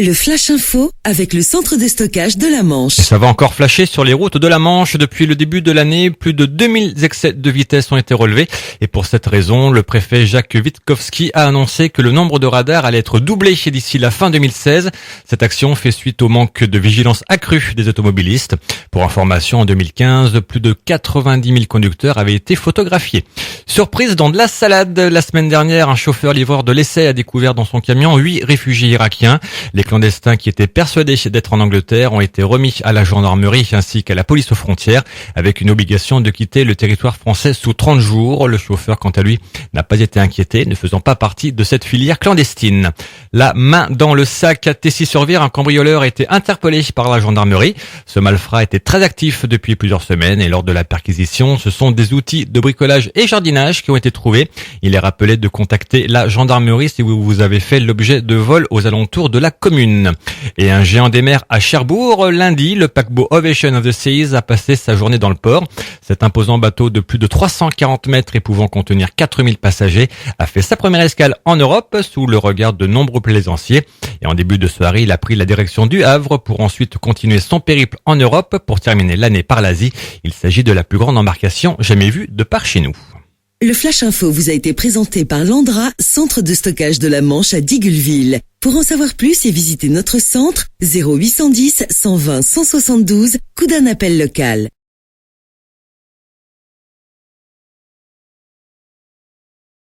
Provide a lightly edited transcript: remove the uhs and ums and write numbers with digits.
Le Flash Info avec le centre de stockage de la Manche. Et ça va encore flasher sur les routes de la Manche. Depuis le début de l'année, plus de 2000 excès de vitesse ont été relevés. Et pour cette raison, le préfet Jacques Witkowski a annoncé que le nombre de radars allait être doublé d'ici la fin 2016. Cette action fait suite au manque de vigilance accrue des automobilistes. Pour information, en 2015, plus de 90 000 conducteurs avaient été photographiés. Surprise dans de la salade. La semaine dernière, un chauffeur-livreur de l'Essai a découvert dans son camion 8 réfugiés irakiens. Les clandestins qui étaient persuadés d'être en Angleterre ont été remis à la gendarmerie ainsi qu'à la police aux frontières avec une obligation de quitter le territoire français sous 30 jours. Le chauffeur, quant à lui, n'a pas été inquiété, ne faisant pas partie de cette filière clandestine. La main dans le sac à Tessy-sur-Vire, un cambrioleur a été interpellé par la gendarmerie. Ce malfrat était très actif depuis plusieurs semaines et lors de la perquisition, ce sont des outils de bricolage et jardinage qui ont été trouvés. Il est rappelé de contacter la gendarmerie si vous avez fait l'objet de vols aux alentours de la commune. Et un géant des mers à Cherbourg, lundi, le paquebot Ovation of the Seas a passé sa journée dans le port. Cet imposant bateau de plus de 340 mètres et pouvant contenir 4000 passagers a fait sa première escale en Europe sous le regard de nombreux plaisanciers. Et en début de soirée, il a pris la direction du Havre pour ensuite continuer son périple en Europe pour terminer l'année par l'Asie. Il s'agit de la plus grande embarcation jamais vue de par chez nous. Le Flash Info vous a été présenté par Landra, centre de stockage de la Manche à Digguleville. Pour en savoir plus et visiter notre centre, 0810 120 172, coup d'un appel local.